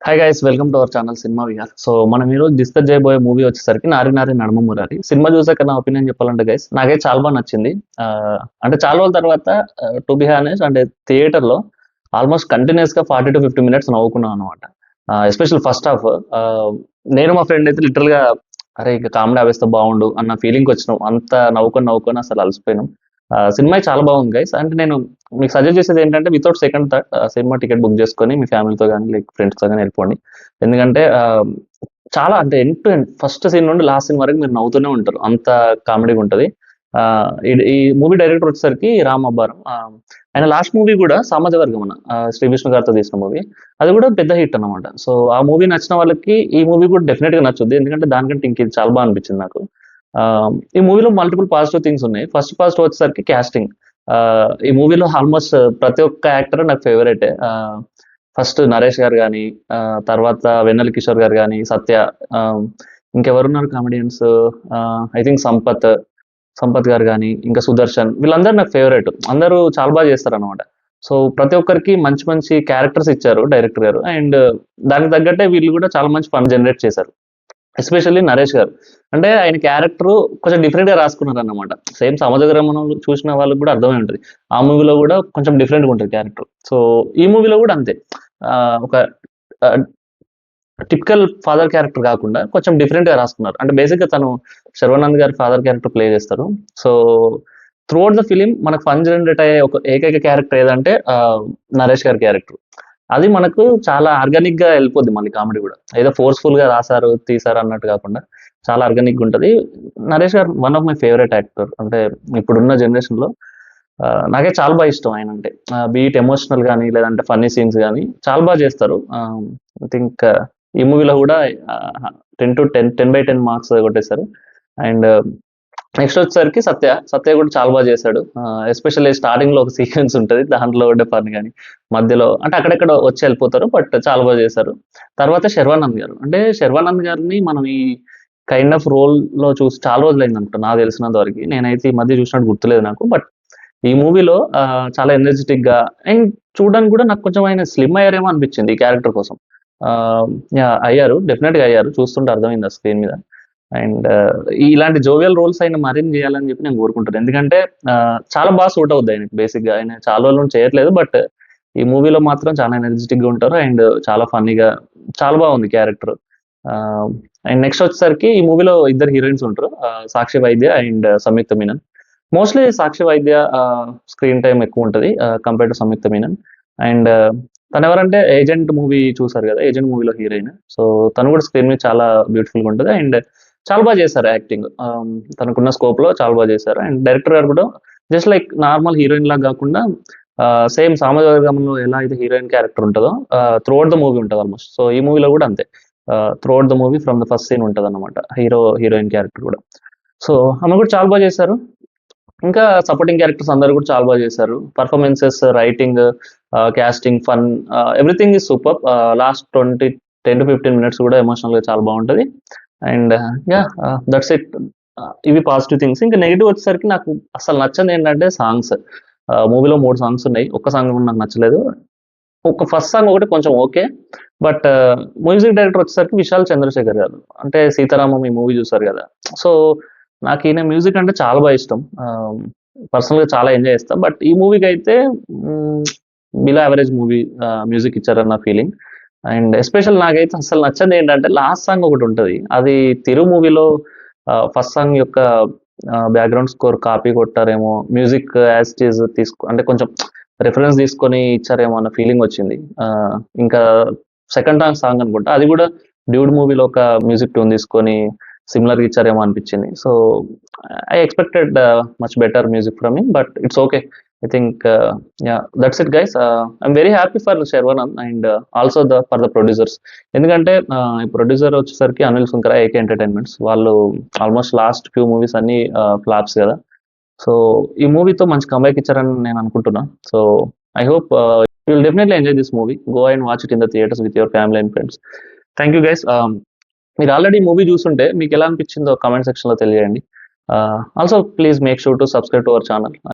Hi guys, welcome to our channel cinema Vihar. So మనం ఈరోజు discuss చేయబోయే మూవీ వచ్చేసరికి నారి నారి నడుమ మురారి. సినిమా చూసాక నా ఒపీనియన్ చెప్పాలంటే గైస్, నాకైతే చాలా బాగా నచ్చింది. అంటే చాలా రోజుల తర్వాత టు బి హానెస్ట్ అంటే థియేటర్లో ఆల్మోస్ట్ కంటిన్యూస్ గా 40 to 50 minutes నవ్వుకున్నాం అనమాట. Special first half. నేను మా ఫ్రెండ్ అయితే లిటరల్ గా అరే ఇక కామెడీ ఆవేస్తే బాగుండు అన్న ఫీలింగ్ వచ్చినాం. అంత నవ్వుకొని నవ్వుకొని అసలు అలసిపోయినాం. సినిమా చాలా బాగుంది గైస్. అంటే నేను మీకు సజెస్ట్ చేసేది ఏంటంటే without second thought cinema ticket book చేసుకొని మీ ఫ్యామిలీతో కానీ లైక్ ఫ్రెండ్స్తో కానీ వెళ్ళిపోండి. ఎందుకంటే చాలా అంటే end to end first scene నుండి లాస్ట్ సీన్ వరకు మీరు నవ్వుతూనే ఉంటారు, అంత కామెడీగా ఉంటుంది. ఈ మూవీ డైరెక్టర్ వచ్చేసరికి రామ్ అబ్బారం. ఆయన లాస్ట్ మూవీ కూడా సామాజ వర్గం అన్న శ్రీ విష్ణు గారితో తీసిన మూవీ, అది కూడా పెద్ద హిట్ అన్నమాట. సో ఆ మూవీ నచ్చిన వాళ్ళకి ఈ మూవీ కూడా డెఫినెట్ గా నచ్చుద్ది, ఎందుకంటే దానికంటే ఇంక ఇది చాలా బాగా అనిపించింది నాకు. ఆ, ఈ మూవీలో మల్టిపుల్ పాజిటివ్ థింగ్స్ ఉన్నాయి. ఫస్ట్ పాజిటివ్ వచ్చేసరికి క్యాస్టింగ్. ఈ మూవీలో ఆల్మోస్ట్ ప్రతి ఒక్క యాక్టర్ నాకు ఫేవరెట్. ఫస్ట్ నరేష్ గారు కానీ, తర్వాత వెన్నెల కిషోర్ గారు కానీ, సత్య, ఆ, ఇంకెవరున్నారు comedians, I think Sampath Sampath garu కానీ, ఇంకా సుదర్శన్, వీళ్ళందరూ నాకు ఫేవరెట్. అందరూ చాలా బాగా చేస్తారు అనమాట. సో ప్రతి ఒక్కరికి మంచి మంచి క్యారెక్టర్స్ ఇచ్చారు డైరెక్టర్ గారు, అండ్ దానికి తగ్గట్టే వీళ్ళు కూడా చాలా మంచి ఫన్ జనరేట్ చేశారు. ఎస్పెషల్లీ నరేష్ గారు. అంటే ఆయన క్యారెక్టర్ కొంచెం డిఫరెంట్ గా రాసుకున్నారు అన్నమాట. సేమ్ సమాజగ్రమణం చూసిన వాళ్ళకి కూడా అర్థమై ఉంటుంది. ఆ మూవీలో కూడా కొంచెం డిఫరెంట్ గా ఉంటుంది క్యారెక్టర్. సో ఈ మూవీలో కూడా అంతే. ఒక టిపికల్ ఫాదర్ క్యారెక్టర్ కాకుండా కొంచెం డిఫరెంట్ గా రాసుకున్నారు. అంటే బేసిక్ గా తను శర్వానంద్ గారి ఫాదర్ క్యారెక్టర్ ప్లే చేస్తారు. సో త్రూఅవుట్ ద ఫిలిం మనకు ఫన్ జనరేట్ అయ్యే ఒక ఏకైక క్యారెక్టర్ ఏదంటే నరేష్ గారి క్యారెక్టర్. అది మనకు చాలా ఆర్గానిక్ గా వెళ్ళిపోద్ది మళ్ళీ కామెడీ కూడా. ఏదో ఫోర్స్ఫుల్ గా రాసారు తీసారు అన్నట్టు కాకుండా చాలా ఆర్గానిక్ గా ఉంటది. నరేష్ గారు one of my favourite actor. అంటే ఇప్పుడున్న జనరేషన్ లో నాకే చాలా బాగా ఇష్టం ఆయన అంటే. బీట్ ఎమోషనల్ కానీ లేదంటే ఫన్నీ సీన్స్ కానీ చాలా బాగా చేస్తారు. ఐ థింక్ ఈ మూవీలో కూడా 10 to 10 మార్క్స్ కొట్టేశారు. అండ్ నెక్స్ట్ వచ్చేసరికి సత్య. సత్య కూడా చాలా బాగా చేశాడు. ఎస్పెషల్లీ స్టార్టింగ్ లో ఒక సీక్వెన్స్ ఉంటుంది, దాంట్లో ఉండే పని కానీ మధ్యలో అంటే అక్కడెక్కడ వచ్చి వెళ్ళిపోతారు, బట్ చాలా బాగా చేశారు. తర్వాత శర్వానంద్ గారు. అంటే శర్వానంద్ గారిని మనం ఈ కైండ్ ఆఫ్ రోల్ లో చూసి చాలా రోజులు అయింది అనుకుంటా నాకు తెలిసినంత వరకు. నేనైతే ఈ మధ్య చూసినట్టు గుర్తులేదు నాకు, బట్ ఈ మూవీలో చాలా ఎనర్జెటిక్ గా అండ్ చూడడానికి కూడా నాకు కొంచెం ఆయన స్లిమ్ అయ్యారేమో అనిపించింది ఈ క్యారెక్టర్ కోసం. అయ్యారు, డెఫినెట్ గా అయ్యారు, చూస్తుంటే అర్థమైంది ఆ స్క్రీన్ మీద. అండ్ ఇలాంటి జోవియల్ రోల్స్ అయినా మరిన్ని చేయాలని చెప్పి నేను కోరుకుంటాను. ఎందుకంటే చాలా బాగా సూట్ అవుద్ది ఆయనకి. బేసిక్ గా ఆయన చాలా రోజుల నుంచి చేయట్లేదు, బట్ ఈ మూవీలో మాత్రం చాలా ఎనర్జెటిక్ గా ఉంటారు అండ్ చాలా ఫన్నీగా చాలా బాగుంది క్యారెక్టర్. అండ్ నెక్స్ట్ వచ్చేసరికి ఈ మూవీలో ఇద్దరు హీరోయిన్స్ ఉంటారు, Sakshi Vaidya and Samyuktha Menon. Mostly Sakshi Vaidya screen time ఎక్కువ ఉంటుంది compare to Samyuktha Menon. And తను ఎవరంటే ఏజెంట్ మూవీ చూసారు కదా, ఏజెంట్ మూవీలో హీరోయిన్. సో తను కూడా స్క్రీన్ మీద చాలా బ్యూటిఫుల్ గా ఉంటుంది అండ్ చాలా బాగా చేశారు యాక్టింగ్. తనకున్న స్కోప్ లో చాలా బాగా చేశారు. అండ్ డైరెక్టర్ గారు కూడా జస్ట్ లైక్ నార్మల్ హీరోయిన్ లాగా కాకుండా సేమ్ సామాజిక వర్గంలో ఎలా అయితే హీరోయిన్ క్యారెక్టర్ ఉంటుందో త్రూఅవుట్ ద మూవీ ఉంటుంది ఆల్మోస్ట్. సో ఈ మూవీలో కూడా అంతే. Throughout the movie from the first scene ఉంటుంది అనమాట హీరోయిన్ క్యారెక్టర్ కూడా. సో ఆమె కూడా చాలా బాగా చేశారు. ఇంకా సపోర్టింగ్ క్యారెక్టర్స్ అందరూ కూడా చాలా బాగా చేశారు. Performances, writing, casting, fun, everything is super. Last 10 to 15 minutes కూడా ఎమోషనల్ గా చాలా బాగుంటది. And yeah, that's it. ఇవి పాజిటివ్ థింగ్స్. ఇంకా నెగిటివ్ వచ్చేసరికి నాకు అసలు నచ్చని ఏంటంటే సాంగ్స్. మూవీలో 3 సాంగ్స్ ఉన్నాయి, ఒక్క సాంగ్ కూడా నాకు నచ్చలేదు. ఒక ఫస్ట్ సాంగ్ ఒకటి కొంచెం ఓకే, బట్ మ్యూజిక్ డైరెక్టర్ వచ్చేసరికి విశాల్ చంద్రశేఖర్ గారు. అంటే సీతారామం ఈ మూవీ చూసారు కదా. సో నాకు ఈయన మ్యూజిక్ అంటే చాలా బాగా ఇష్టం. పర్సనల్ గా చాలా ఎంజాయ్ చేస్తా, బట్ ఈ మూవీకి అయితే బిలో యావరేజ్ మూవీ మ్యూజిక్ ఇచ్చారన్న ఫీలింగ్. అండ్ ఎస్పెషల్ నాకైతే అసలు నచ్చంది ఏంటంటే లాస్ట్ సాంగ్ ఒకటి ఉంటుంది, అది తిరు మూవీలో ఫస్ట్ సాంగ్ యొక్క బ్యాక్గ్రౌండ్ స్కోర్ కాపీ కొట్టారేమో, మ్యూజిక్ యాజ్ ఇట్ ఈజ్ అంటే కొంచెం రిఫరెన్స్ తీసుకొని ఇచ్చారేమో అన్న ఫీలింగ్ వచ్చింది. ఇంకా సెకండ్ సాంగ్ అనుకుంటా, అది కూడా డ్యూడ్ మూవీలో ఒక మ్యూజిక్ ట్యూన్ తీసుకొని సిమిలర్ గా ఇచ్చారేమో అనిపించింది. So I expected much better music from him, but it's okay. I think yeah, that's it guys. I'm very happy for Sharwanand and also for the producers. ఎందుకంటే ఈ ప్రొడ్యూసర్ వచ్చేసరికి Anil Sunkara, AK entertainments. వాళ్ళు almost last few movies అన్ని flops కదా. So ఈ మూవీతో మంచి comeback ఇచ్చారని నేను అనుకుంటున్నా. So I hope you will definitely enjoy this movie. Go and watch it in the theatres with your family and friends. Thank you guys. మీరు already movie చూస్తుంటే మీకు ఎలా అనిపించిందో కామెంట్ సెక్షన్ లో తెలియజేయండి. Also please make sure to subscribe to our channel.